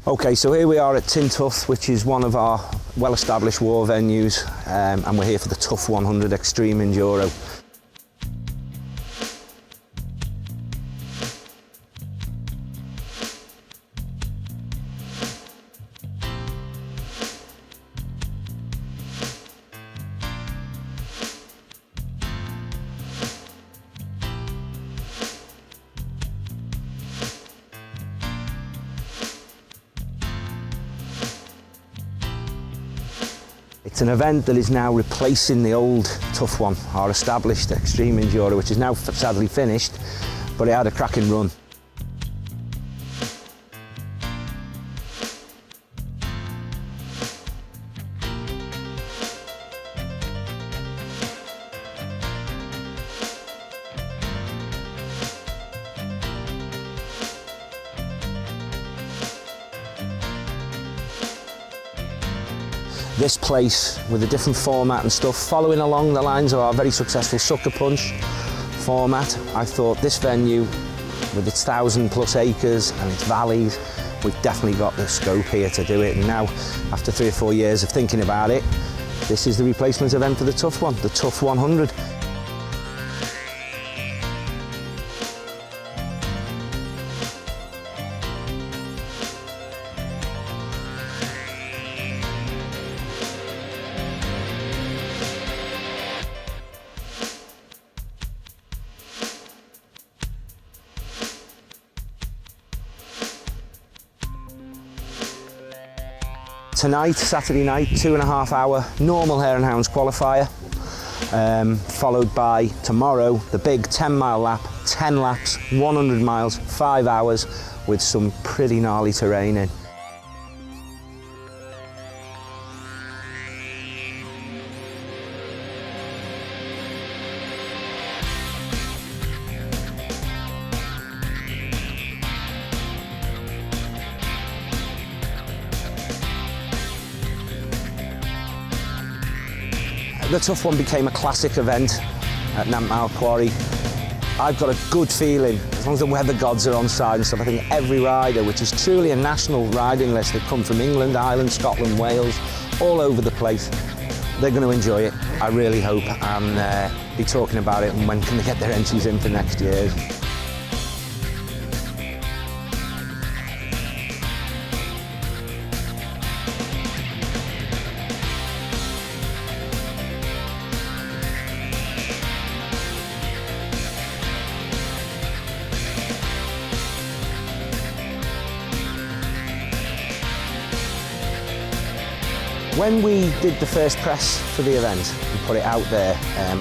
Okay, so here we are at Tintouf, which is one of our well-established war venues, and we're here for the Tough 100 Extreme Enduro. It's an event that is now replacing the old Tough One, our established Extreme Enduro, which is now sadly finished, but it had a cracking run. This place, with a different format and stuff, following along the lines of our very successful Sucker Punch format, I thought this venue, with its 1,000+ acres and its valleys, we've definitely got the scope here to do it. And now, after 3 or 4 years of thinking about it, this is the replacement event for the Tough One, the Tough 100. Tonight, Saturday night, 2.5 hour normal Hare and Hounds qualifier, followed by tomorrow the big 10-mile lap, 10 laps, 100 miles, 5 hours with some pretty gnarly terrain in. The Tough One became a classic event at Nantmile Quarry. I've got a good feeling, as long as the weather gods are on side and stuff, I think every rider, which is truly a national riding list that come from England, Ireland, Scotland, Wales, all over the place, they're going to enjoy it, I really hope, and be talking about it and when can they get their entries in for next year. When we did the first press for the event and put it out there,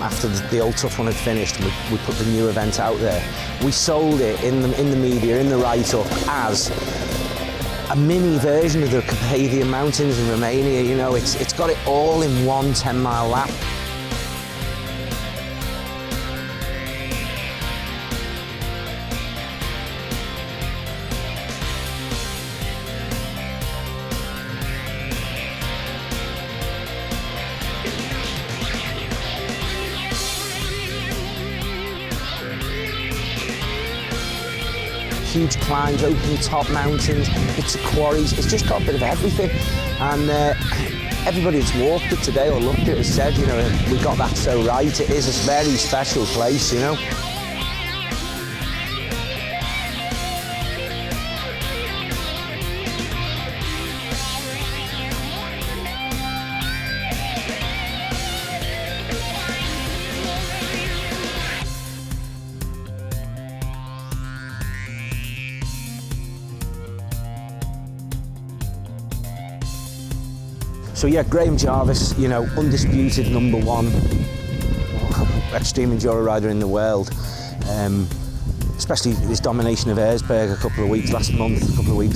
after the old Tough One had finished, we put the new event out there. We sold it in the media, in the write-up, as a mini version of the Carpathian Mountains in Romania. You know, it's got it all in one 10-mile lap. Huge climbs, open top mountains, bits of quarries. It's just got a bit of everything. And everybody that's walked it today or looked at it has said, you know, we got that so right. It is a very special place, you know. So yeah, Graham Jarvis, you know, undisputed #1 extreme enduro rider in the world. Especially his domination of Erzberg a couple of weeks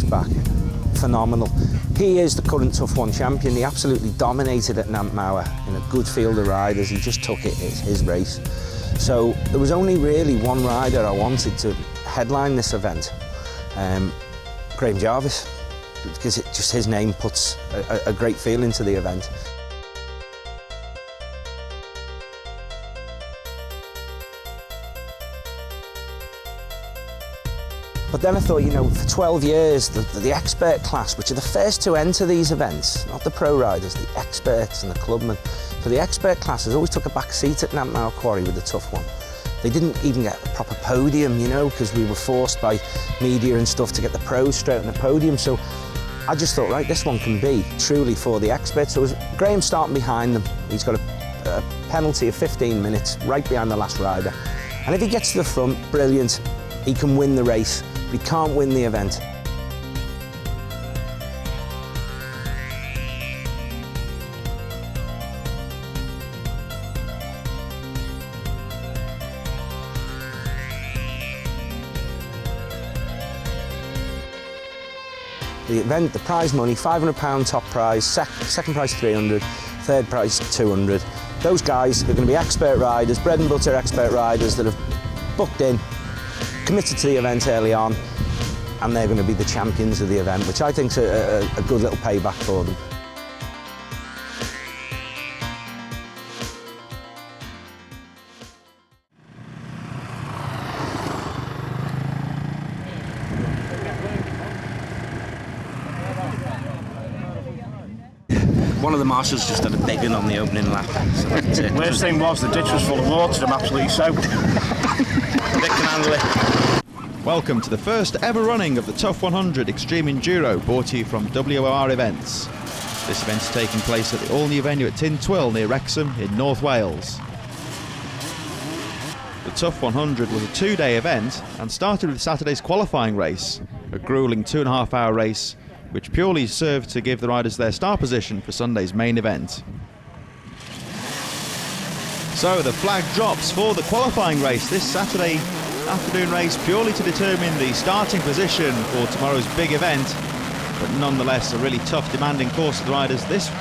back. Phenomenal. He is the current Tough One champion. He absolutely dominated at Nantmauer in a good field of riders. He just took it, it's his race. So there was only really one rider I wanted to headline this event, Graham Jarvis, because just his name puts a great feel into the event. But then I thought, you know, for 12 years, the expert class, which are the first to enter these events, not the pro riders, the experts and the clubmen, for the expert classes always took a back seat at Knapmire Quarry with the Tough One. They didn't even get a proper podium, you know, because we were forced by media and stuff to get the pros straight on the podium. So I just thought, right, this one can be truly for the experts. So it was Graham starting behind them. He's got a penalty of 15 minutes right behind the last rider. And if he gets to the front, brilliant, he can win the race. He can't win the event. The event, the prize money, £500 top prize, second prize 300, third prize 200. Those guys are going to be expert riders, bread and butter expert riders that have booked in, committed to the event early on, and they're going to be the champions of the event, which I think is a good little payback for them. One of the marshals just had a big one on the opening lap. So that's it. Worst thing was the ditch was full of water. I'm absolutely soaked. Dick can handle it. Welcome to the first ever running of the Tough 100 Extreme Enduro, brought to you from WOR Events. This event is taking place at the all-new venue at Tintwill near Wrexham in North Wales. The Tough 100 was a 2-day event and started with Saturday's qualifying race, a gruelling 2.5-hour race which purely served to give the riders their start position for Sunday's main event. So the flag drops for the qualifying race this Saturday afternoon race, purely to determine the starting position for tomorrow's big event, but nonetheless a really tough, demanding course for the riders. This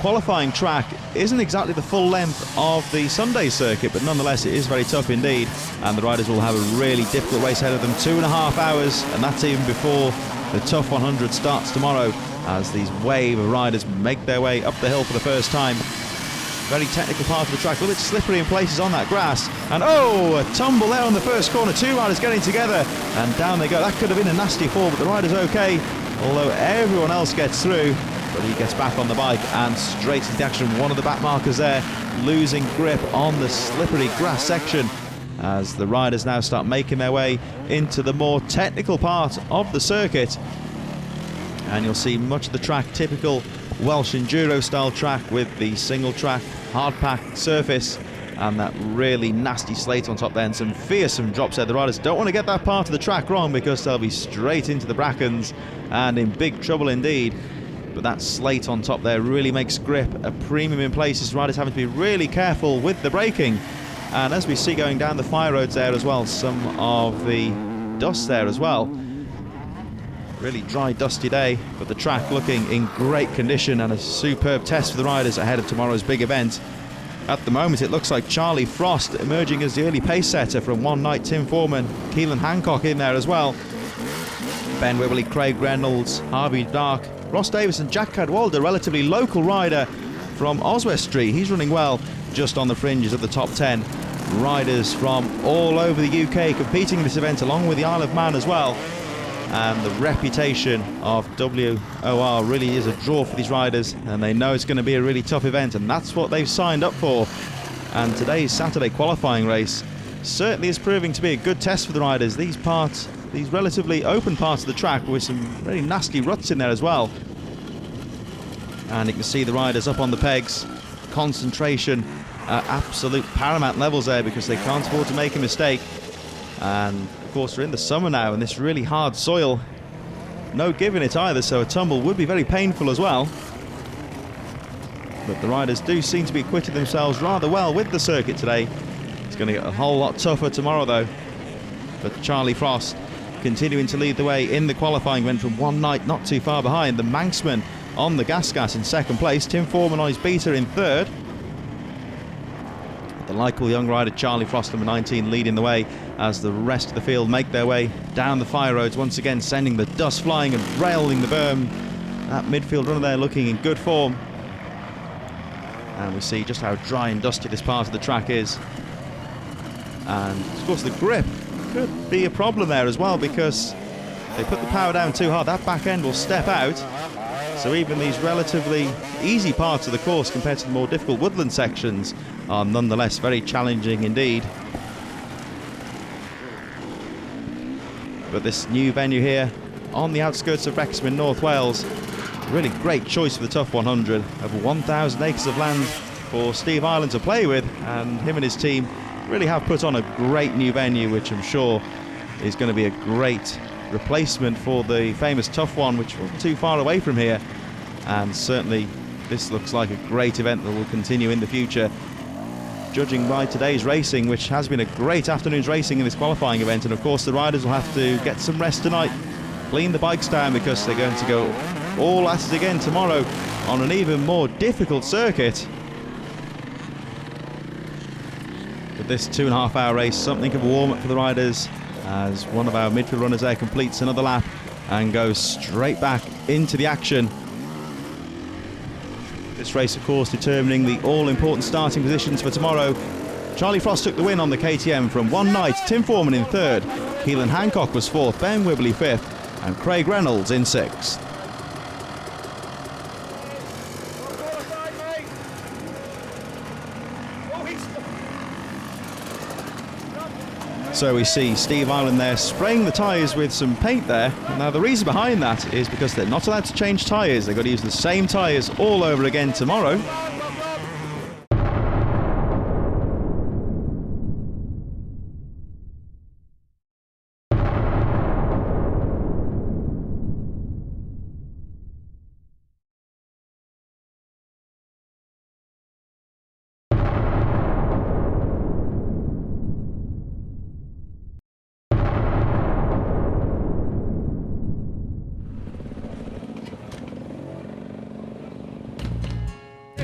qualifying track isn't exactly the full length of the Sunday circuit, but nonetheless it is very tough indeed, and the riders will have a really difficult race ahead of them, 2.5 hours, and that's even before the Tough 100 starts tomorrow, as these wave of riders make their way up the hill for the first time. Very technical part of the track, a little bit slippery in places on that grass, and oh, a tumble there on the first corner, 2 riders getting together, and down they go. That could have been a nasty fall, but the rider's okay, although everyone else gets through, but he gets back on the bike and straight into the action. One of the back markers there, losing grip on the slippery grass section, as the riders now start making their way into the more technical part of the circuit. And you'll see much of the track, typical Welsh Enduro style track with the single track hard pack surface and that really nasty slate on top there, and some fearsome drops there. The riders don't want to get that part of the track wrong because they'll be straight into the brackens and in big trouble indeed. But that slate on top there really makes grip a premium in places. Riders having to be really careful with the braking. And as we see going down the fire roads there as well, some of the dust there as well. Really dry, dusty day, but the track looking in great condition and a superb test for the riders ahead of tomorrow's big event. At the moment it looks like Charlie Frost emerging as the early pace setter from One Night, Tim Foreman, Keelan Hancock in there as well. Ben Wibberley, Craig Reynolds, Harvey Dark, Ross Davis and Jack Cadwalder, relatively local rider from Oswestry. He's running well just on the fringes of the top 10. Riders from all over the UK competing in this event, along with the Isle of Man as well. And the reputation of WOR really is a draw for these riders, and they know it's going to be a really tough event, and that's what they've signed up for. And today's Saturday qualifying race certainly is proving to be a good test for the riders. These relatively open parts of the track with some very nasty ruts in there as well. And you can see the riders up on the pegs, concentration at absolute paramount levels there because they can't afford to make a mistake. And of course we're in the summer now, and this really hard soil, no giving it either, so a tumble would be very painful as well. But the riders do seem to be acquitting themselves rather well with the circuit today. It's going to get a whole lot tougher tomorrow though. But Charlie Frost continuing to lead the way in the qualifying, went from One Night not too far behind. The Manxman on the gas in second place, Tim Foreman on his beater in third. The likeable young rider Charlie Frost, number 19, leading the way as the rest of the field make their way down the fire roads, once again sending the dust flying and railing the berm. That midfield runner there looking in good form. And we see just how dry and dusty this part of the track is. And of course the grip could be a problem there as well, because they put the power down too hard, that back end will step out. So even these relatively easy parts of the course compared to the more difficult woodland sections are nonetheless very challenging indeed. But this new venue here on the outskirts of Wrexham in North Wales, really great choice for the Tough 100. Over 1,000 acres of land for Steve Ireland to play with, and him and his team really have put on a great new venue, which I'm sure is going to be a great replacement for the famous Tough One, which wasn't too far away from here. And certainly this looks like a great event that will continue in the future. Judging by today's racing, which has been a great afternoon's racing in this qualifying event, and of course the riders will have to get some rest tonight, clean the bikes down, because they're going to go all at it again tomorrow on an even more difficult circuit. But this 2.5 hour race, something of a warm-up for the riders, as one of our midfield runners there completes another lap and goes straight back into the action. This race, of course, determining the all-important starting positions for tomorrow. Charlie Frost took the win on the KTM from one night. Tim Foreman in third, Keelan Hancock was fourth, Ben Whibley fifth, and Craig Reynolds in sixth. So we see Steve Ireland there spraying the tyres with some paint there. Now the reason behind that is because they're not allowed to change tyres. They've got to use the same tyres all over again tomorrow.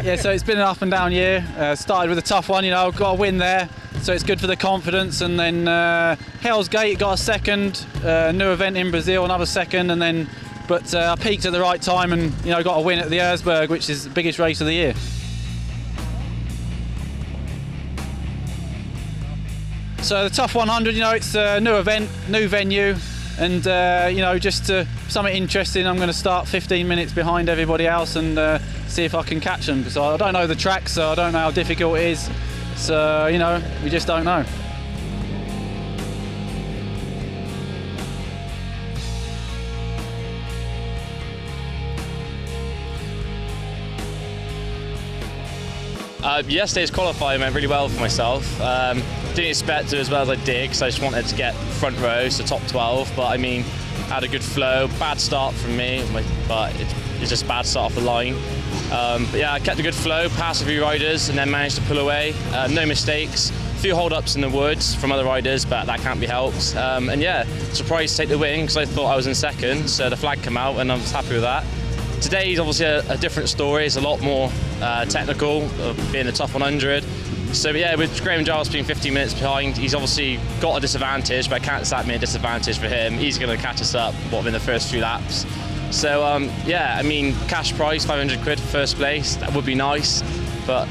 Yeah, so it's been an up and down year. Started with a tough one, you know, got a win there, so it's good for the confidence. And then Hell's Gate got a second, new event in Brazil, another second, and then I peaked at the right time and, you know, got a win at the Erzberg, which is the biggest race of the year. So the Tough 100, you know, it's a new event, new venue, and you know, just something interesting. I'm going to start 15 minutes behind everybody else and see if I can catch them, because I don't know the track, so I don't know how difficult it is. So, you know, we just don't know. Yesterday's qualifying went really well for myself. Didn't expect to as well as I did, because I just wanted to get front row, so top 12. But I mean, had a good flow. Bad start from me, but it's just a bad start off the line. But yeah, I kept a good flow, passed a few riders, and then managed to pull away. No mistakes. A few hold-ups in the woods from other riders, but that can't be helped. And yeah, surprised to take the win, because I thought I was in second, so the flag came out, and I was happy with that. Today's obviously a different story. It's a lot more technical, being the Tough 100. So yeah, with Graham Giles being 15 minutes behind, he's obviously got a disadvantage, but I can't set me a disadvantage for him. He's going to catch us up within the first few laps. So yeah, I mean, cash prize, 500 quid for first place, that would be nice, but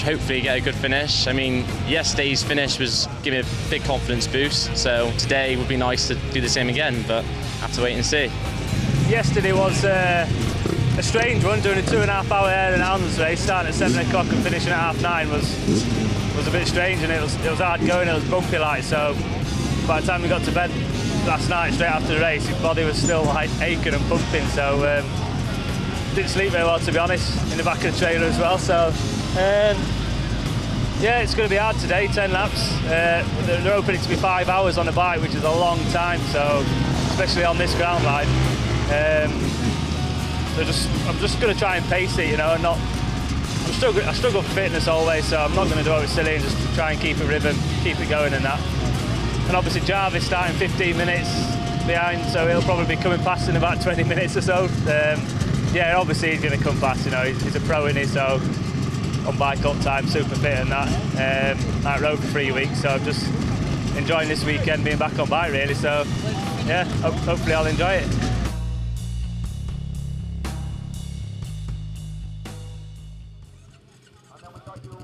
hopefully get a good finish. I mean, yesterday's finish was giving me a big confidence boost, so today would be nice to do the same again, but have to wait and see. Yesterday was a strange one, doing a 2.5 hour Hare and Hounds race, starting at 7 o'clock and finishing at 9:30 was a bit strange, and it was hard going, it was bumpy like, so by the time we got to bed last night, straight after the race, his body was still like aching and pumping, so didn't sleep very well, to be honest, in the back of the trailer as well, so yeah, it's going to be hard today, 10 laps. They're hoping it to be 5 hours on the bike, which is a long time, so especially on this ground line. I'm just going to try and pace it, you know, and I struggle for fitness always, so I'm not going to do it silly and just try and keep a rhythm, keep it going and that. And obviously Jarvis starting 15 minutes behind, so he'll probably be coming past in about 20 minutes or so. Yeah, obviously he's going to come past, you know, he's a pro in it, so on bike up time, super fit and that. I rode for 3 weeks, so I'm just enjoying this weekend being back on bike really, so yeah, hopefully I'll enjoy it.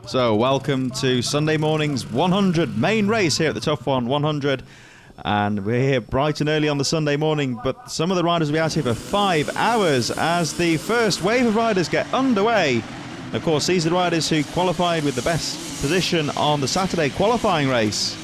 So welcome to Sunday morning's 100 main race here at the Tough 100. And we're here bright and early on the Sunday morning, but some of the riders will be out here for 5 hours as the first wave of riders get underway. Of course, these are the riders who qualified with the best position on the Saturday qualifying race.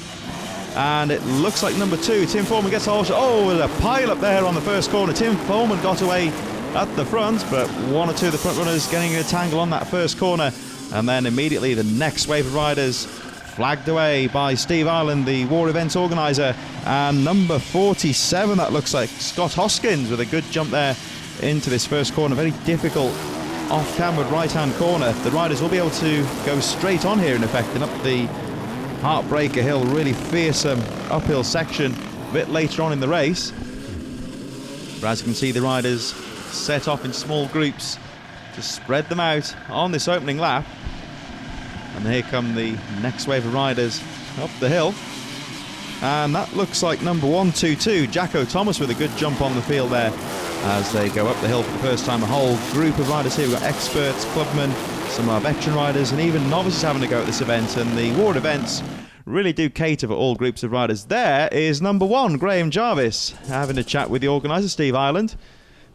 And it looks like number 2, Tim Foreman, gets a hold. Oh, there's a pile up there on the first corner. Tim Foreman got away at the front, but one or two of the front runners getting a tangle on that first corner. And then immediately the next wave of riders flagged away by Steve Ireland, the War Events organiser. And number 47, that looks like Scott Hoskins, with a good jump there into this first corner. Very difficult off-cambered right-hand corner. The riders will be able to go straight on here, in effect, and up the Heartbreaker Hill, really fearsome uphill section a bit later on in the race. But as you can see, the riders set off in small groups to spread them out on this opening lap. And here come the next wave of riders up the hill. And that looks like number 122, Jacko Thomas, with a good jump on the field there as they go up the hill for the first time. A whole group of riders here. We've got experts, clubmen, some of our veteran riders, and even novices having a go at this event. And the Ward Events really do cater for all groups of riders. There is number 1, Graham Jarvis, having a chat with the organiser, Steve Ireland.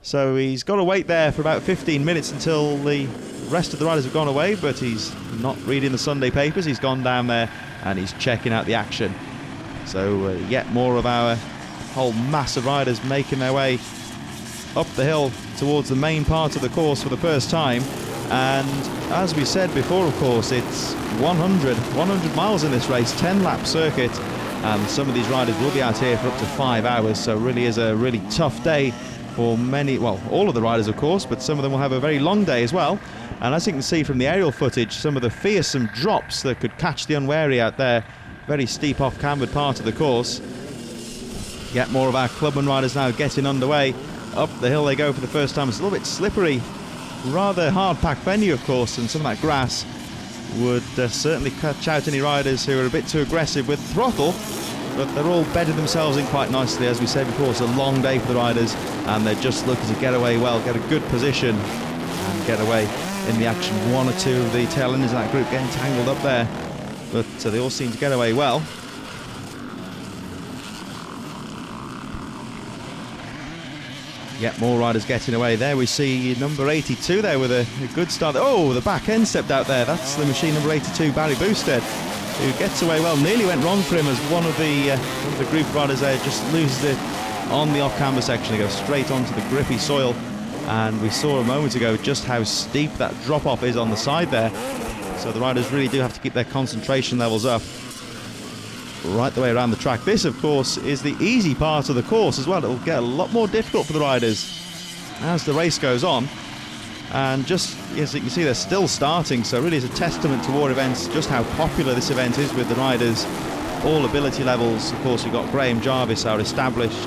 So he's got to wait there for about 15 minutes until the rest of the riders have gone away, but he's not reading the Sunday papers. He's gone down there and he's checking out the action. So yet more of our whole mass of riders making their way up the hill towards the main part of the course for the first time. And as we said before, of course, it's 100 miles in this race, 10-lap circuit, and some of these riders will be out here for up to 5 hours. So it really is a really tough day for many, well, all of the riders, of course, but some of them will have a very long day as well. And as you can see from the aerial footage, some of the fearsome drops that could catch the unwary out there. Very steep off-cambered part of the course. Yet more of our clubman riders now getting underway. Up the hill they go for the first time. It's a little bit slippery, rather hard-packed venue, of course, and some of that grass would certainly catch out any riders who are a bit too aggressive with throttle. But they're all bedded themselves in quite nicely. As we said before, it's a long day for the riders, and they're just looking to get away well, get a good position, and get away in the action. One or two of the tail enders of that group getting tangled up there, but they all seem to get away well. Yet more riders getting away. There we see number 82 there with a good start. Oh, the back end stepped out there. That's the machine number 82, Barry Boosted, who gets away well. Nearly went wrong for him as one of the group of riders there just loses it on the off-camber section. They go straight onto the grippy soil, and we saw a moment ago just how steep that drop-off is on the side there. So the riders really do have to keep their concentration levels up right the way around the track. This, of course, is the easy part of the course as well. It will get a lot more difficult for the riders as the race goes on. And just as you can see, they're still starting, so really is a testament to War Events just how popular this event is with the riders, all ability levels. Of course, we've got Graham Jarvis, our established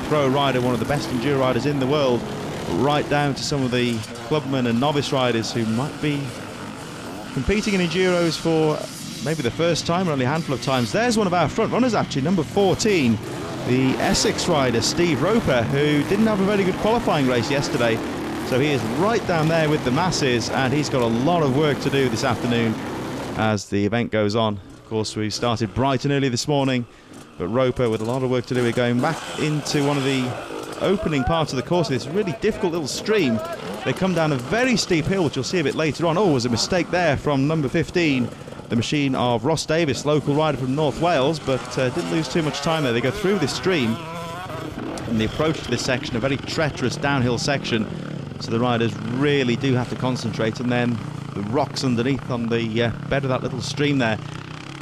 pro rider, one of the best enduro riders in the world, right down to some of the clubmen and novice riders who might be competing in enduros for maybe the first time or only a handful of times. There's one of our front runners, actually, number 14, the Essex rider Steve Roper, who didn't have a very good qualifying race yesterday. So he is right down there with the masses, and he's got a lot of work to do this afternoon as the event goes on. Of course, we started bright and early this morning, but Roper with a lot of work to do. We're going back into one of the opening parts of the course. This really difficult little stream. They come down a very steep hill, which you'll see a bit later on. Oh, it was a mistake there from number 15, the machine of Ross Davis, local rider from North Wales, but didn't lose too much time there. They go through this stream, and the approach to this section, a very treacherous downhill section, so the riders really do have to concentrate. And then the rocks underneath on the bed of that little stream there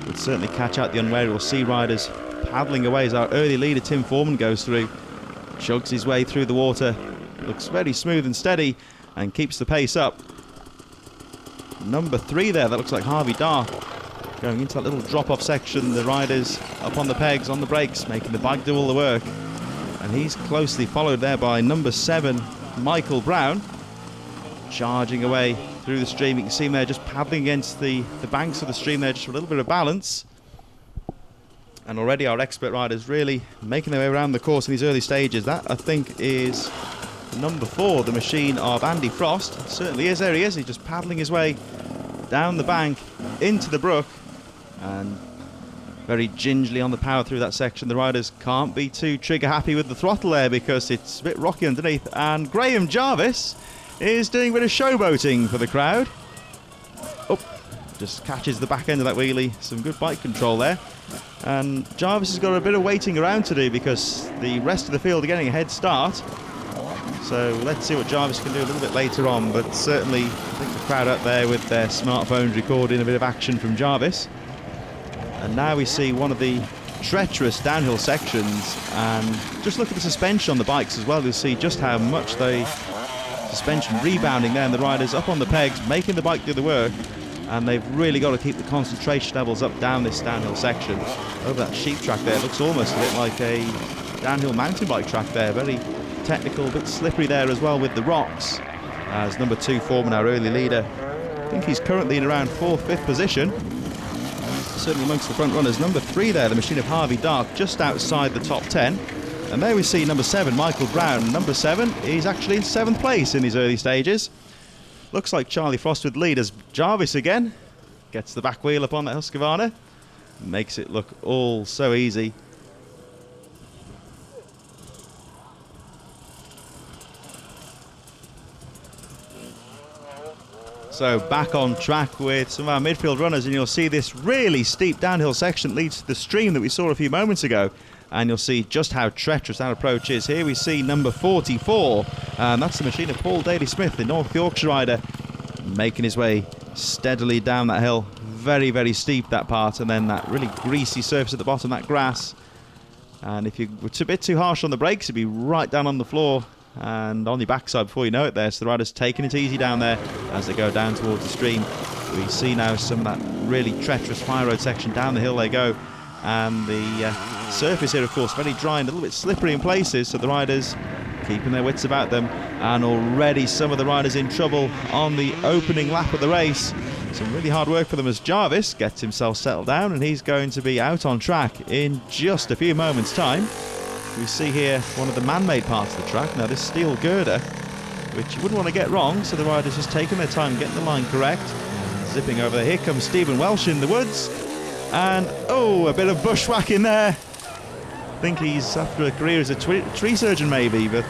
would certainly catch out the unwary. We'll see riders paddling away as our early leader Tim Foreman goes through, chugs his way through the water, looks very smooth and steady, and keeps the pace up. Number 3 there, that looks like Harvey Dark, going into that little drop-off section. The riders up on the pegs, on the brakes, making the bike do all the work. And he's closely followed there by number 7, Michael Brown, charging away through the stream. You can see him there just paddling against the banks of the stream there, just for a little bit of balance. And already our expert riders really making their way around the course in these early stages. That, I think, is number 4, the machine of Andy Frost. Certainly is. There he is. He's just paddling his way down the bank into the brook, and very gingerly on the power through that section. The riders can't be too trigger happy with the throttle there because it's a bit rocky underneath. And Graham Jarvis is doing a bit of showboating for the crowd. Oh, just catches the back end of that wheelie. Some good bike control there. And Jarvis has got a bit of waiting around to do because the rest of the field are getting a head start. So let's see what Jarvis can do a little bit later on. But certainly, I think the crowd up there with their smartphones recording a bit of action from Jarvis. And now we see one of the treacherous downhill sections, and just look at the suspension on the bikes as well. You'll see just how much the suspension rebounding there, and the riders up on the pegs making the bike do the work. And they've really got to keep the concentration levels up down this downhill section. Over that sheep track there, it looks almost a bit like a downhill mountain bike track there. Very technical, a bit slippery there as well with the rocks. As number 2 Foreman, our early leader, I think he's currently in around 4th, 5th position. Certainly amongst the front runners. Number 3 there, the machine of Harvey Dark, just outside the top 10. And there we see number 7, Michael Brown. Number 7, he's actually in 7th place in these early stages. Looks like Charlie Frost with lead as Jarvis again gets the back wheel up on that Husqvarna. Makes it look all so easy. So back on track with some of our midfield runners, and you'll see this really steep downhill section that leads to the stream that we saw a few moments ago. And you'll see just how treacherous that approach is. Here we see number 44, and that's the machine of Paul Daly-Smith, the North Yorkshire rider, making his way steadily down that hill. Very, very steep, that part, and then that really greasy surface at the bottom, that grass. And if you were a bit too harsh on the brakes, you'd be right down on the floor and on your backside before you know it there. So the rider's taking it easy down there as they go down towards the stream. We see now some of that really treacherous high road section. Down the hill they go, and the surface here, of course, very dry and a little bit slippery in places, so the riders keeping their wits about them. And already some of the riders in trouble on the opening lap of the race. Some really hard work for them as Jarvis gets himself settled down, and he's going to be out on track in just a few moments' time. We see here one of the man-made parts of the track. Now this steel girder, which you wouldn't want to get wrong, so the riders just taking their time getting the line correct. Zipping over there. Here comes Stephen Welsh in the woods. And, oh, a bit of bushwhacking there. I think he's after a career as a tree surgeon maybe, but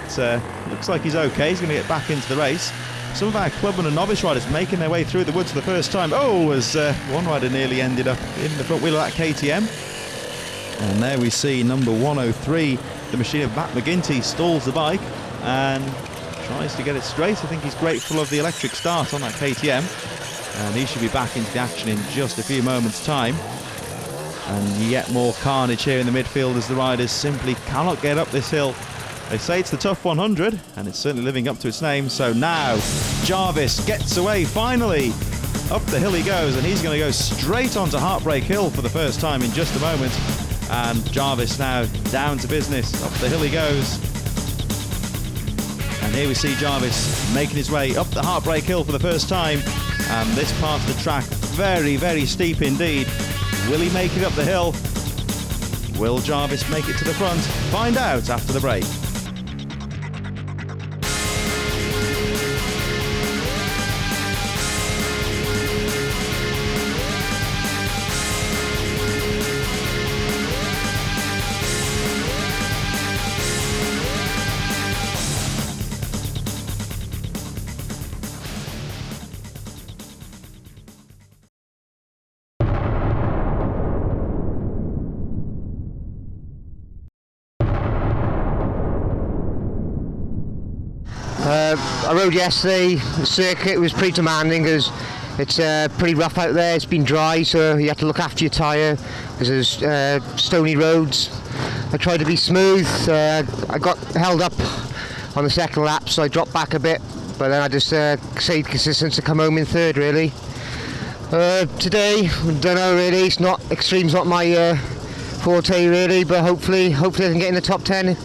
looks like he's okay. He's going to get back into the race. Some of our clubmen and novice riders making their way through the woods for the first time. Oh, as one rider nearly ended up in the front wheel of that KTM. And there we see number 103, the machine of Matt McGinty, stalls the bike and tries to get it straight. I think he's grateful of the electric start on that KTM. And he should be back into the action in just a few moments' time. And yet more carnage here in the midfield as the riders simply cannot get up this hill. They say it's the Tough 100, and it's certainly living up to its name. So now Jarvis gets away finally. Up the hill he goes, and he's going to go straight onto Heartbreak Hill for the first time in just a moment. And Jarvis now down to business. Up the hill he goes. And here we see Jarvis making his way up the Heartbreak Hill for the first time. And this part of the track, very, very steep indeed. Will he make it up the hill? Will Jarvis make it to the front? Find out after the break. I rode yesterday. The circuit was pretty demanding because it's pretty rough out there. It's been dry, so you have to look after your tyre because there's stony roads. I tried to be smooth. I got held up on the second lap, so I dropped back a bit, but then I just stayed consistent to come home in third, really. Today, I don't know really. Extreme's not my forte really, but hopefully I can get in the top 10.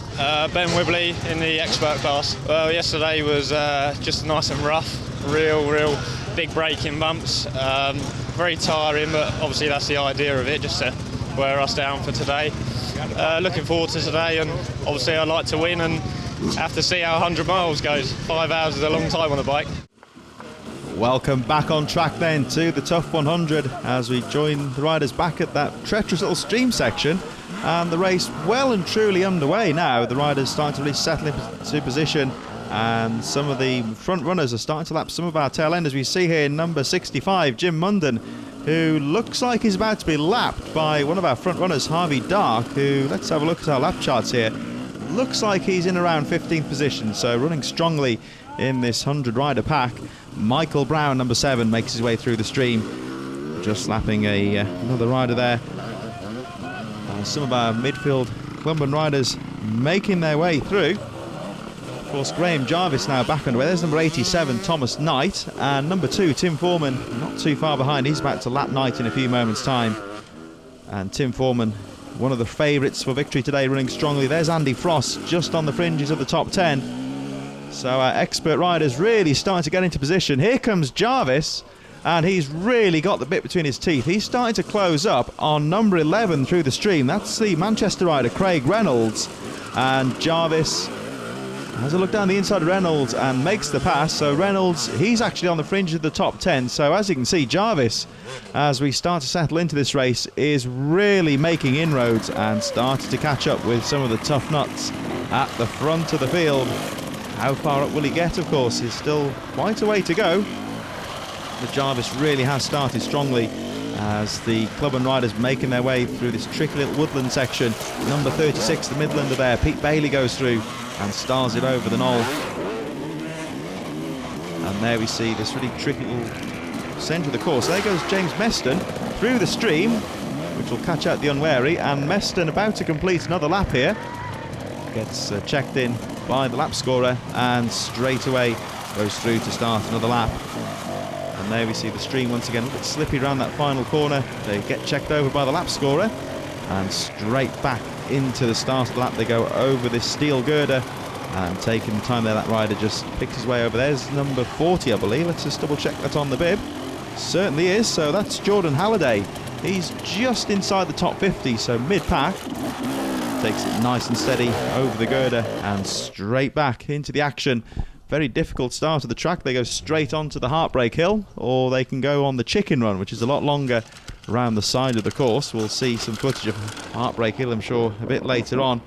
Ben Wibley in the expert class. Well, yesterday was just nice and rough, real big braking bumps. Very tiring, but obviously that's the idea of it, just to wear us down for today. Looking forward to today, and obviously I'd like to win and have to see how 100 miles goes. 5 hours is a long time on a bike. Welcome back on track then to the Tough 100 as we join the riders back at that treacherous little stream section, and the race well and truly underway now. The riders starting to really settle into position, and some of the front runners are starting to lap some of our tail enders. We see here number 65, Jim Munden, who looks like he's about to be lapped by one of our front runners, Harvey Dark, who, let's have a look at our lap charts here, looks like he's in around 15th position, so running strongly in this 100 rider pack. Michael Brown, number 7, makes his way through the stream, just lapping another rider there. Some of our midfield Clubman riders making their way through. Of course, Graham Jarvis now back underway. There's number 87, Thomas Knight, and number 2, Tim Foreman, not too far behind. He's about to lap Knight in a few moments' time. And Tim Foreman, one of the favourites for victory today, running strongly. There's Andy Frost, just on the fringes of the top 10. So our expert riders really starting to get into position. Here comes Jarvis, and he's really got the bit between his teeth. He's starting to close up on number 11 through the stream. That's the Manchester rider, Craig Reynolds. And Jarvis has a look down the inside of Reynolds and makes the pass. So Reynolds, he's actually on the fringe of the top 10. So as you can see, Jarvis, as we start to settle into this race, is really making inroads and starting to catch up with some of the tough nuts at the front of the field. How far up will he get, of course, is still quite a way to go. But Jarvis really has started strongly as the Clubman riders making their way through this tricky little woodland section. Number 36, the Midlander there, Pete Bailey goes through and stars it over the knoll. And there we see this really tricky little centre of the course. There goes James Meston through the stream, which will catch out the unwary, and Meston about to complete another lap here. Gets checked in by the lap scorer and straight away goes through to start another lap. And there we see the stream once again a bit slippy around that final corner. They get checked over by the lap scorer and straight back into the start of the lap they go over this steel girder, and taking the time there, that rider just picked his way over. There's number 40, I believe. Let's just double check that on the bib. Certainly is. So that's Jordan Halliday. He's just inside the top 50, so mid-pack. Takes it nice and steady over the girder and straight back into the action. Very difficult start of the track. They go straight onto the Heartbreak Hill, or they can go on the Chicken Run, which is a lot longer around the side of the course. We'll see some footage of Heartbreak Hill, I'm sure, a bit later on.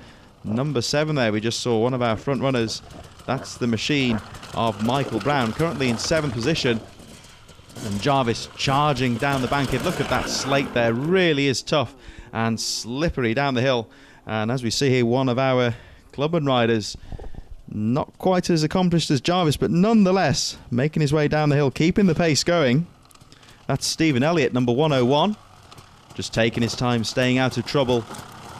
Number 7 there, we just saw one of our front runners. That's the machine of Michael Brown, currently in 7th position. And Jarvis charging down the bank. Look at that slate there, really is tough and slippery down the hill. And as we see here, one of our Clubman riders, not quite as accomplished as Jarvis, but nonetheless making his way down the hill, keeping the pace going. That's Stephen Elliott, number 101, just taking his time, staying out of trouble.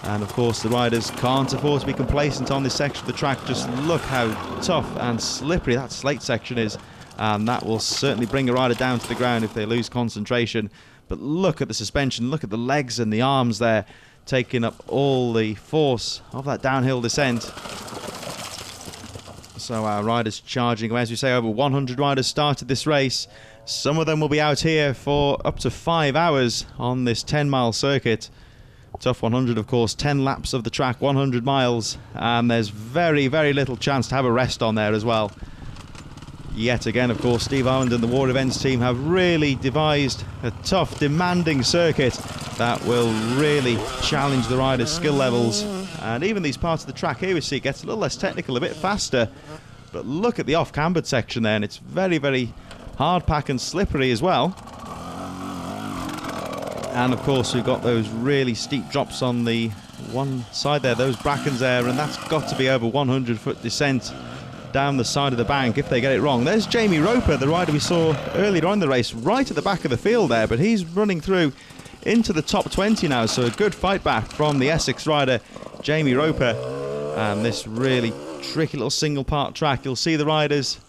And of course the riders can't afford to be complacent on this section of the track. Just look how tough and slippery that slate section is, and that will certainly bring a rider down to the ground if they lose concentration. But look at the suspension, look at the legs and the arms there, taking up all the force of that downhill descent. So our riders charging away. As we say, over 100 riders started this race. Some of them will be out here for up to 5 hours on this 10-mile circuit. Tough 100, of course, 10 laps of the track, 100 miles, and there's very, very little chance to have a rest on there as well. Yet again, of course, Steve Ireland and the War Events team have really devised a tough, demanding circuit that will really challenge the riders' skill levels. And even these parts of the track here we see it gets a little less technical, a bit faster. But look at the off-cambered section there, and it's very, very hard pack and slippery as well. And of course we've got those really steep drops on the one side there, those brackens there, and that's got to be over 100-foot descent down the side of the bank if they get it wrong. There's Jamie Roper, the rider we saw earlier on in the race, right at the back of the field there, but he's running through into the top 20 now, so a good fight back from the Essex rider Jamie Roper. And this really tricky little single part track, you'll see the riders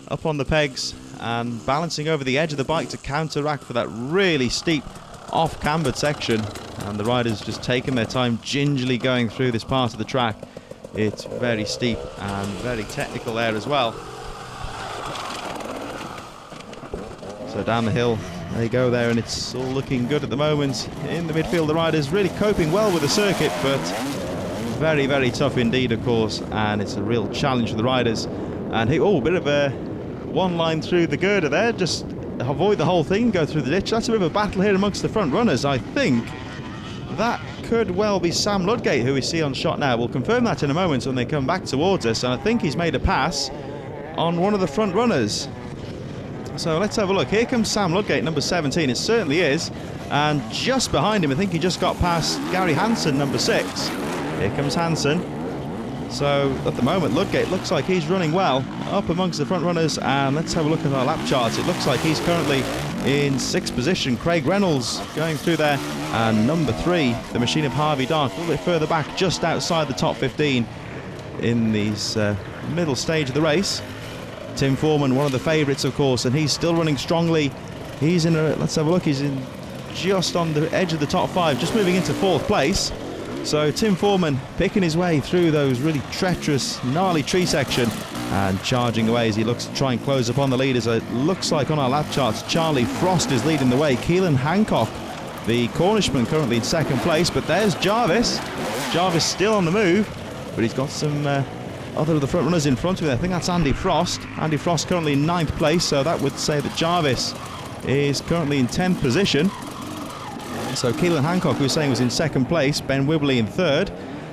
up on the pegs and balancing over the edge of the bike to counteract for that really steep off cambered section, and the riders just taking their time gingerly going through this part of the track. It's very steep and very technical there as well. So down the hill they go there, and it's all looking good at the moment. In the midfield, the riders really coping well with the circuit, but very, very tough indeed, of course, and it's a real challenge for the riders. And a bit of a one line through the girder there, just avoid the whole thing, go through the ditch. That's a bit of a battle here amongst the front runners. I think that could well be Sam Ludgate, who we see on shot now. We'll confirm that in a moment when they come back towards us, and I think he's made a pass on one of the front runners. So let's have a look. Here comes Sam Ludgate, number 17. It certainly is. And just behind him, I think he just got past Gary Hansen, number 6. Here comes Hansen. So at the moment, Ludgate looks like he's running well up amongst the front runners. And let's have a look at our lap charts. It looks like he's currently in 6th position. Craig Reynolds going through there. And number 3, the machine of Harvey Dark, a little bit further back, just outside the top 15 in this middle stage of the race. Tim Foreman, one of the favourites, of course, and he's still running strongly. He's in a, let's have a look, he's in just on the edge of the top 5, just moving into 4th place. So Tim Foreman picking his way through those really treacherous, gnarly tree section and charging away as he looks to try and close upon the leaders. It looks like on our lap charts, Charlie Frost is leading the way. Keelan Hancock, the Cornishman, currently in 2nd place, but there's Jarvis. Jarvis still on the move, but he's got some other of the front runners in front of him. I think that's Andy Frost. Andy Frost currently in 9th place, so that would say that Jarvis is currently in 10th position. So Keelan Hancock, who was saying was in 2nd place, Ben Wibley in 3rd.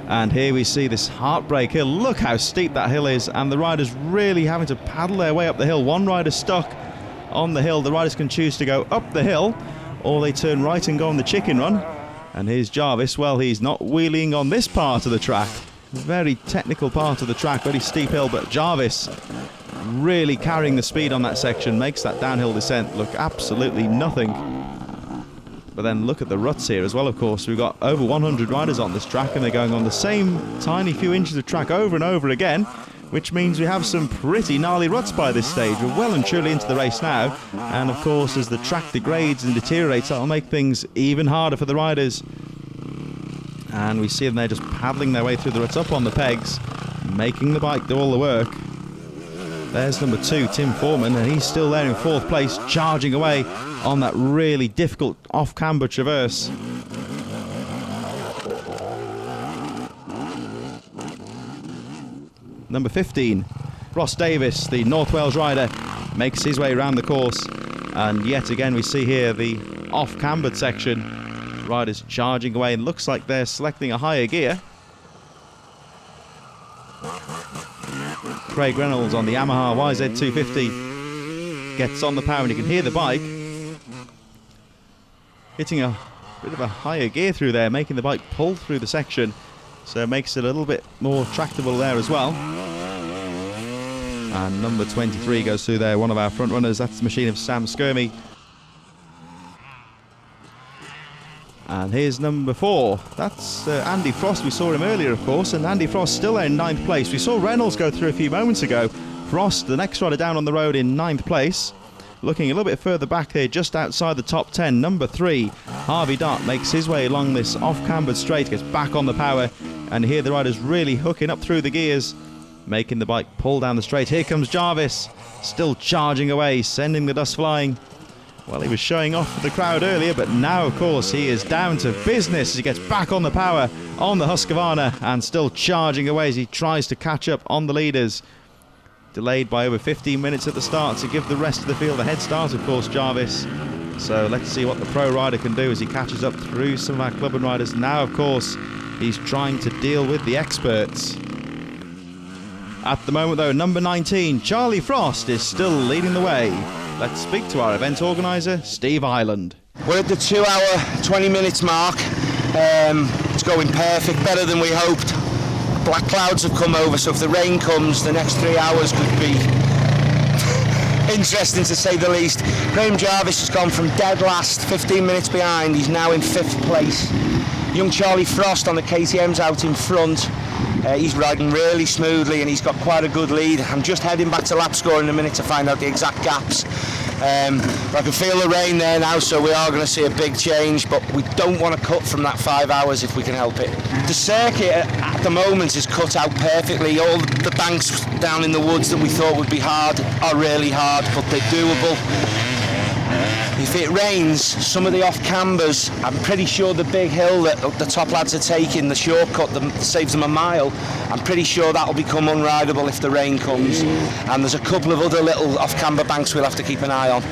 And here we see this heartbreak hill. Look how steep that hill is, and the riders really having to paddle their way up the hill. One rider stuck on the hill. The riders can choose to go up the hill, or they turn right and go on the chicken run. And here's Jarvis. Well, he's not wheeling on this part of the track. Very technical part of the track, very steep hill, but Jarvis really carrying the speed on that section, makes that downhill descent look absolutely nothing. But then look at the ruts here as well, of course. We've got over 100 riders on this track, and they're going on the same tiny few inches of track over and over again, which means we have some pretty gnarly ruts by this stage. We're well and truly into the race now, and of course as the track degrades and deteriorates, that'll make things even harder for the riders. And we see them there just paddling their way through the ruts, up on the pegs, making the bike do all the work. There's number 2, Tim Foreman, and he's still there in 4th place, charging away on that really difficult off-camber traverse. Number 15, Ross Davis, the North Wales rider, makes his way around the course. And yet again we see here the off-cambered section. Riders charging away, and looks like they're selecting a higher gear. Craig Reynolds on the Yamaha YZ250 gets on the power, and you can hear the bike hitting a bit of a higher gear through there, making the bike pull through the section, so it makes it a little bit more tractable there as well. And number 23 goes through there, one of our front runners. That's the machine of Sam Skirmy. And here's number 4. That's Andy Frost. We saw him earlier, of course, and Andy Frost still there in 9th place. We saw Reynolds go through a few moments ago. Frost, the next rider down on the road, in 9th place. Looking a little bit further back here, just outside the top 10, number 3, Harvey Dart, makes his way along this off-cambered straight, gets back on the power, and here the riders really hooking up through the gears, making the bike pull down the straight. Here comes Jarvis, still charging away, sending the dust flying. Well, he was showing off for the crowd earlier, but now, of course, he is down to business as he gets back on the power on the Husqvarna and still charging away as he tries to catch up on the leaders. Delayed by over 15 minutes at the start to give the rest of the field a head start, of course, Jarvis. So let's see what the pro rider can do as he catches up through some of our clubman riders. Now, of course, he's trying to deal with the experts. At the moment, though, number 19, Charlie Frost, is still leading the way. Let's speak to our event organiser, Steve Ireland. We're at the 2 hour, 20 minutes mark. It's going perfect, better than we hoped. Black clouds have come over, so if the rain comes, the next 3 hours could be interesting to say the least. Graham Jarvis has gone from dead last, 15 minutes behind. He's now in 5th place. Young Charlie Frost on the KTM's out in front. He's riding really smoothly and he's got quite a good lead. I'm just heading back to lap score in a minute to find out the exact gaps. But I can feel the rain there now, so we are going to see a big change, but we don't want to cut from that 5 hours if we can help it. The circuit at the moment is cut out perfectly. All the banks down in the woods that we thought would be hard are really hard, but they're doable. If it rains, some of the off-cambers, I'm pretty sure the big hill that the top lads are taking, the shortcut that saves them a mile, I'm pretty sure that'll become unrideable if the rain comes. And there's a couple of other little off-camber banks we'll have to keep an eye on.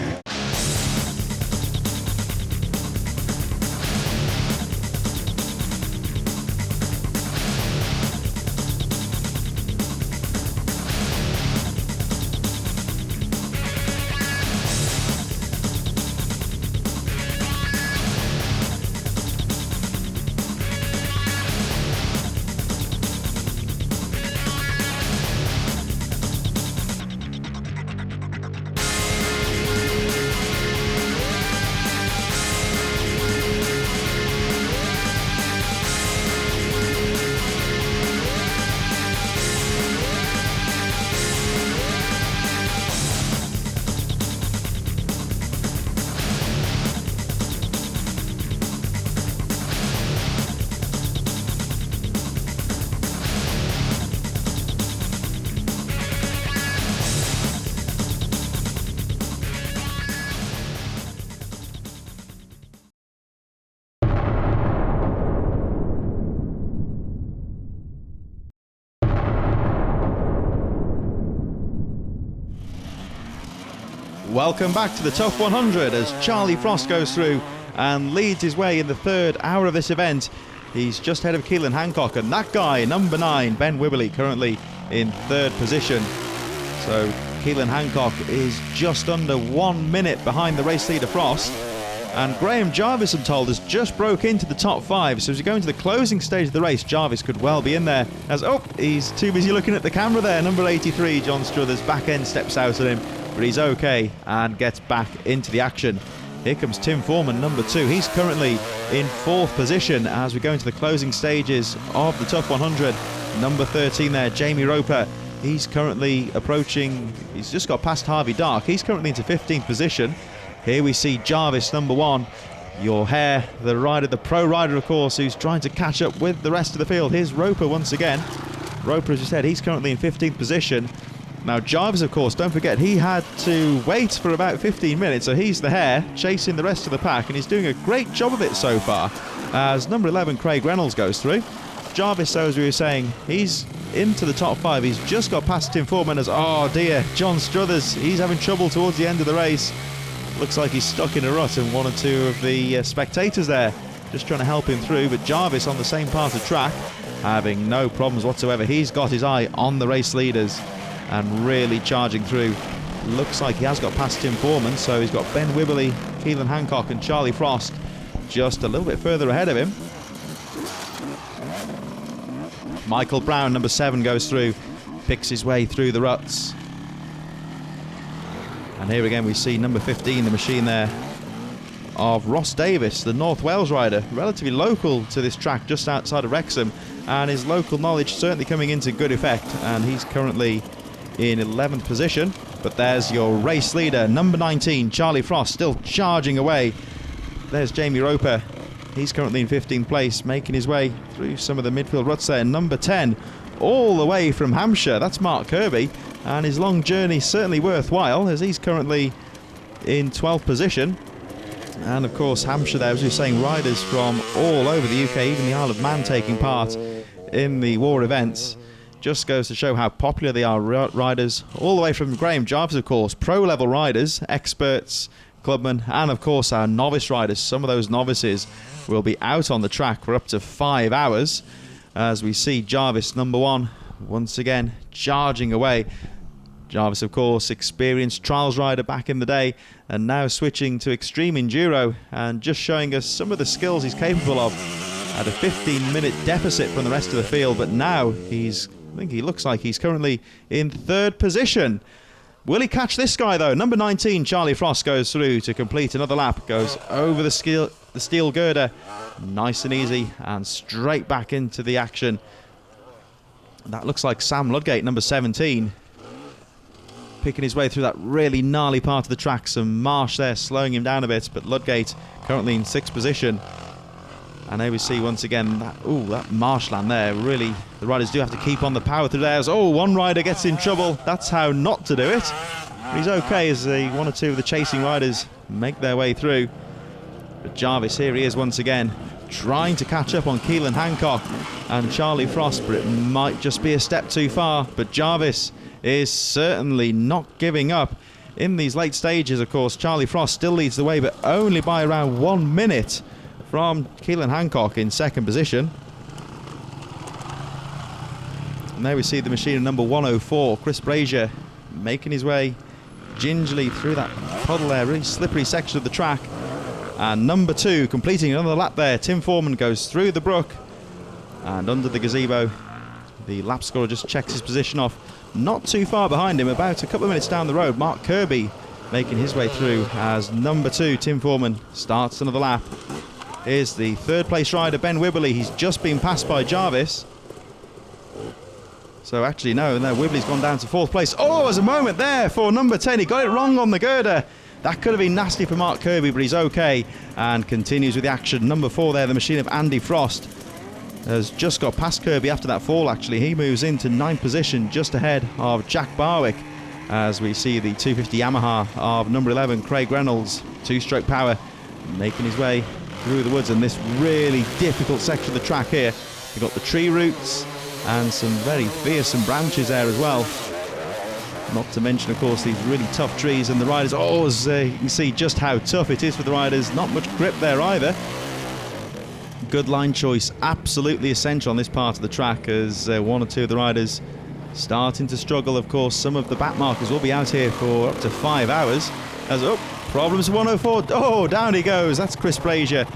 Welcome back to the Tough 100 as Charlie Frost goes through and leads his way in the third hour of this event. He's just ahead of Keelan Hancock, and that guy, number 9, Ben Wibberley, currently in third position. So Keelan Hancock is just under 1 minute behind the race leader Frost. And Graham Jarvis, I'm told, has just broke into the top 5. So as we go into the closing stage of the race, Jarvis could well be in there. As, oh, he's too busy looking at the camera there. Number 83, John Struthers, back end steps out at him. But he's okay and gets back into the action. Here comes Tim Foreman, number 2. He's currently in 4th position as we go into the closing stages of the Tough 100. Number 13 there, Jamie Roper. He's currently approaching, he's just got past Harvey Dark. He's currently into 15th position. Here we see Jarvis, number 1. Your hair, the rider, the pro rider, of course, who's trying to catch up with the rest of the field. Here's Roper once again. Roper, as you said, he's currently in 15th position. Now Jarvis, of course, don't forget, he had to wait for about 15 minutes, so he's the hare chasing the rest of the pack, and he's doing a great job of it so far as number 11, Craig Reynolds, goes through. Jarvis, so as we were saying, he's into the top 5. He's just got past Tim Foreman as, oh dear, John Struthers, he's having trouble towards the end of the race. Looks like he's stuck in a rut, and 1 or 2 of the spectators there just trying to help him through, but Jarvis on the same part of track, having no problems whatsoever. He's got his eye on the race leaders and really charging through. Looks like he has got past Tim Foreman, so he's got Ben Wibberley, Keelan Hancock and Charlie Frost just a little bit further ahead of him. Michael Brown, number 7, goes through, picks his way through the ruts. And here again we see number 15, the machine there, of Ross Davis, the North Wales rider, relatively local to this track just outside of Wrexham, and his local knowledge certainly coming into good effect, and he's currently in 11th position. But there's your race leader, number 19, Charlie Frost, still charging away. There's Jamie Roper. He's currently in 15th place, making his way through some of the midfield ruts there. Number 10, all the way from Hampshire, that's Mark Kirby, and his long journey certainly worthwhile as he's currently in 12th position. And of course Hampshire there, as we were saying, riders from all over the UK, even the Isle of Man taking part in the war events. Just goes to show how popular they are, riders all the way from Graham Jarvis, of course, pro level riders, experts, clubmen, and of course our novice riders. Some of those novices will be out on the track for up to 5 hours as we see Jarvis, number 1, once again charging away. Jarvis, of course, experienced trials rider back in the day, and now switching to extreme enduro and just showing us some of the skills he's capable of at a 15-minute deficit from the rest of the field. But now I think he looks like he's currently in 3rd position. Will he catch this guy though? Number 19, Charlie Frost, goes through to complete another lap, goes over the steel girder, nice and easy, and straight back into the action. That looks like Sam Ludgate, number 17, picking his way through that really gnarly part of the track. Some marsh there slowing him down a bit, but Ludgate currently in 6th position. And there we see once again that marshland there. Really, the riders do have to keep on the power through there. Oh, one rider gets in trouble. That's how not to do it. But he's okay as 1 or 2 of the chasing riders make their way through. But Jarvis, here he is once again, trying to catch up on Keelan Hancock and Charlie Frost, but it might just be a step too far. But Jarvis is certainly not giving up. In these late stages, of course, Charlie Frost still leads the way, but only by around 1 minute from Keelan Hancock in 2nd position. And there we see the machine of number 104, Chris Brazier, making his way gingerly through that puddle there, really slippery section of the track. And number 2, completing another lap there, Tim Foreman, goes through the brook and under the gazebo. The lap scorer just checks his position off. Not too far behind him, about a couple of minutes down the road, Mark Kirby making his way through as number 2, Tim Foreman, starts another lap. Here's the 3rd place rider, Ben Wibberley. He's just been passed by Jarvis. So actually, no, Wibberley's gone down to 4th place. Oh, there's a moment there for number 10. He got it wrong on the girder. That could have been nasty for Mark Kirby, but he's okay and continues with the action. Number 4 there, the machine of Andy Frost, has just got past Kirby after that fall, actually. He moves into 9th position, just ahead of Jack Barwick, as we see the 250 Yamaha of number 11, Craig Reynolds, 2-stroke power, making his way through the woods in this really difficult section of the track here. You've got the tree roots and some very fearsome branches there as well. Not to mention, of course, these really tough trees, and the riders, as you can see just how tough it is for the riders. Not much grip there either. Good line choice, absolutely essential on this part of the track, as one or two of the riders starting to struggle. Of course, some of the back markers will be out here for up to 5 hours. As problems 104. Down he goes. That's Chris Brazier.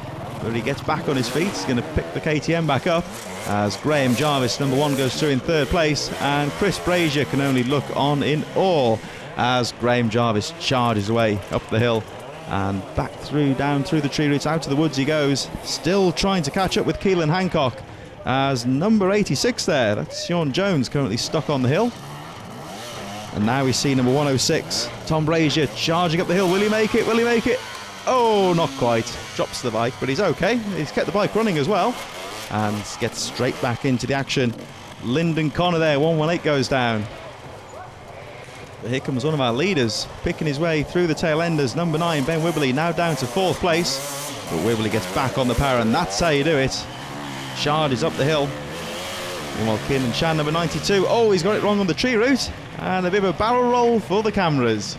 But he gets back on his feet. He's going to pick the KTM back up as Graham Jarvis, number 1, goes through in 3rd place, and Chris Brazier can only look on in awe as Graham Jarvis charges away up the hill and back through, down through the tree roots, out to the woods he goes, still trying to catch up with Keelan Hancock as number 86 there, that's Sean Jones, currently stuck on the hill. And now we see number 106, Tom Brazier, charging up the hill. Will he make it? Will he make it? Oh, not quite. Drops the bike, but he's okay. He's kept the bike running as well and gets straight back into the action. Lyndon Connor there, 118 goes down. But here comes one of our leaders, picking his way through the tail enders. Number 9, Ben Wibberley, now down to 4th place. But Wibberley gets back on the power, and that's how you do it. Shard is up the hill. Meanwhile, Kiernan Chan, number 92. He's got it wrong on the tree route. And a bit of a barrel roll for the cameras.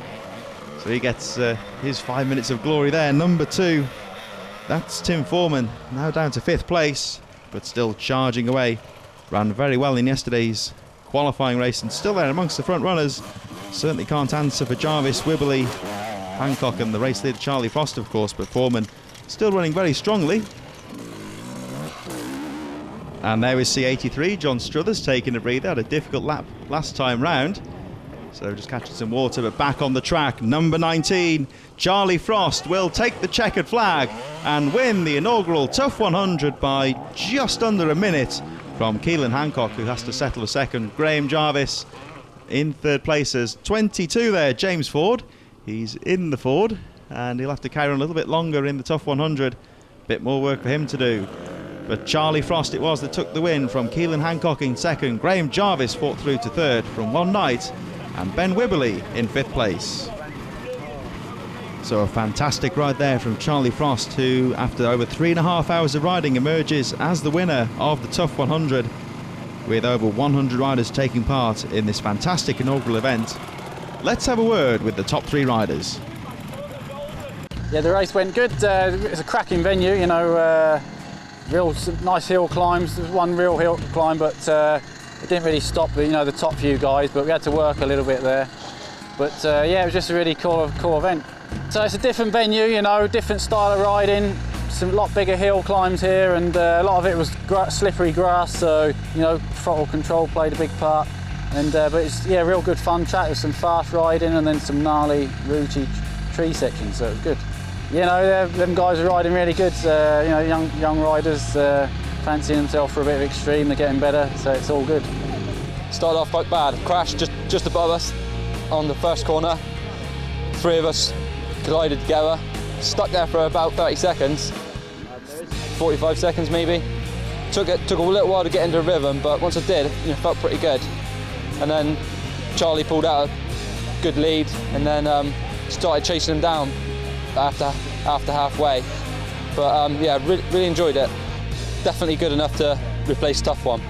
So he gets his 5 minutes of glory there. Number 2, that's Tim Foreman, now down to 5th place, but still charging away. Ran very well in yesterday's qualifying race and still there amongst the front runners. Certainly can't answer for Jarvis, Wibberley, Hancock and the race leader Charlie Frost, of course, but Foreman still running very strongly. And there is C83, John Struthers taking a breather, had a difficult lap last time round. So just catching some water, but back on the track. Number 19, Charlie Frost will take the checkered flag and win the inaugural Tough 100 by just under a minute from Keelan Hancock, who has to settle a second. Graham Jarvis in 3rd place as 22 there, James Ford. He's in the Ford and he'll have to carry on a little bit longer in the Tough 100. Bit more work for him to do. But Charlie Frost it was that took the win from Keelan Hancock in 2nd. Graham Jarvis fought through to 3rd from One Night, and Ben Wibberley in 5th place. So a fantastic ride there from Charlie Frost, who after over 3.5 hours of riding emerges as the winner of the Tough 100, with over 100 riders taking part in this fantastic inaugural event. Let's have a word with the top 3 riders. Yeah, the race went good. It's a cracking venue, you know, real nice hill climbs. There's one real hill climb, but it didn't really stop the top few guys, but we had to work a little bit there. But yeah, it was just a really cool event. So it's a different venue, you know, different style of riding, some lot bigger hill climbs here, and a lot of it was slippery grass, so you know, throttle control played a big part. And but it's real good fun track with some fast riding and then some gnarly, rooty tree sections, so it was good. You know, them guys are riding really good. You know, young riders fancying themselves for a bit of extreme. They're getting better, so it's all good. Started off quite bad. Crashed just above us on the first corner. 3 of us collided together. Stuck there for about 30 seconds, 45 seconds maybe. Took a little while to get into rhythm, but once I did, felt pretty good. And then Charlie pulled out a good lead, and then started chasing him down after halfway. But yeah, really enjoyed it. Definitely good enough to replace Tough One.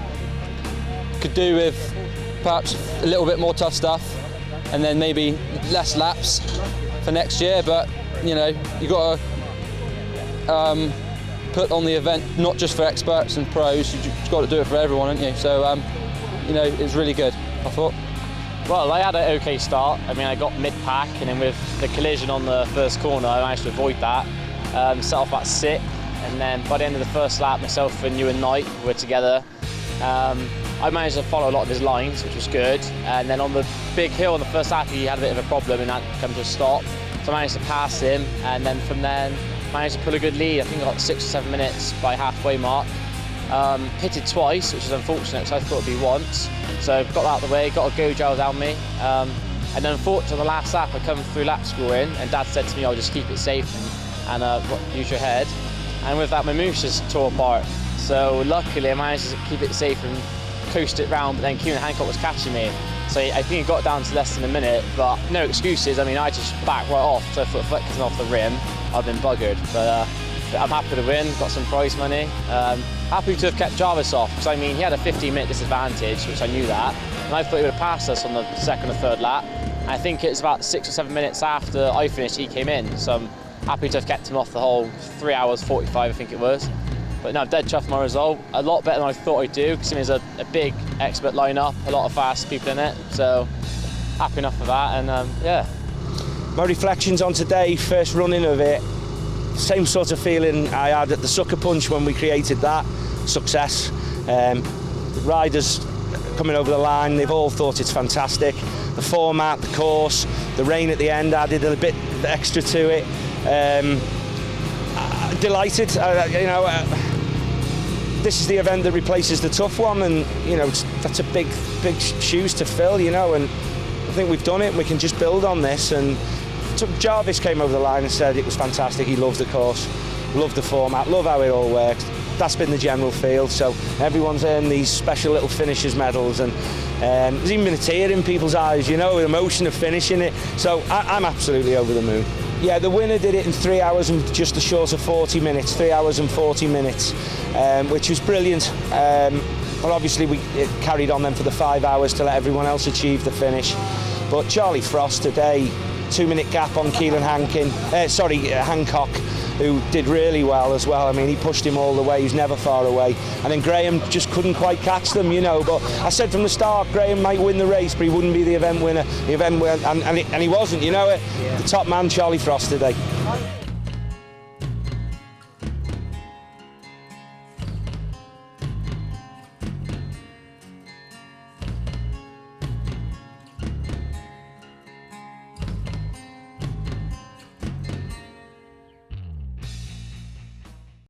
Could do with perhaps a little bit more tough stuff, and then maybe less laps for next year. But you know, you got to put on the event not just for experts and pros. You've got to do it for everyone, haven't you? So you know, it's really good, I thought. Well, I had an okay start. I mean, I got mid-pack, and then with the collision on the first corner, I managed to avoid that. Set off at 6th, and then by the end of the first lap, myself and Ewan Knight were together. I managed to follow a lot of his lines, which was good. And then on the big hill on the first lap, he had a bit of a problem and had to come to a stop. So I managed to pass him, and then from then, managed to pull a good lead. I think I got 6 or 7 minutes by halfway mark. Pitted twice, which is unfortunate because I thought it'd be once. So got that out of the way, got a go gel down me. And then unfortunately, the last lap, I come through lap scoring, and Dad said to me, "I'll just keep it safe and use your head." And with that, my moves just tore apart. So luckily, I managed to keep it safe and coast it round, but then Keelan Hancock was catching me. So I think it got down to less than a minute, but no excuses. I mean, I just backed right off, so if it was off the rim, I'd been buggered. But I'm happy with the win, got some prize money. Happy to have kept Jarvis off, because I mean, he had a 15-minute disadvantage, which I knew that, and I thought he would have passed us on the second or third lap. And I think it was about 6 or 7 minutes after I finished, he came in, so I'm happy to have kept him off the whole 3 hours 45, I think it was. But no, I'm dead chuffed with my result. A lot better than I thought I'd do, because there's a big expert lineup, a lot of fast people in it, so happy enough with that, and yeah. My reflections on today, first running of it, same sort of feeling I had at the Sucker Punch when we created that. Success. Riders coming over the line, they've all thought it's fantastic. The format, the course, the rain at the end added a bit extra to it. Delighted, this is the event that replaces the tough one, and that's a big shoes to fill, and I think we've done it, and we can just build on this. And Jarvis came over the line and said it was fantastic. He loved the course, loved the format, loved how it all worked. That's been the general feel. So everyone's earned these special little finishers medals, and there's even been a tear in people's eyes, the emotion of finishing it. So I'm absolutely over the moon. Yeah, the winner did it in 3 hours and just a short of 40 minutes, 3 hours and 40 minutes, which was brilliant. But obviously we carried on then for the 5 hours to let everyone else achieve the finish. But Charlie Frost today, 2-minute gap on Keelan Hancock, who did really well as well. I mean, he pushed him all the way, he was never far away. And then Graham just couldn't quite catch them, But I said from the start, Graham might win the race, but he wouldn't be the event winner. And he wasn't, The top man, Charlie Frost today.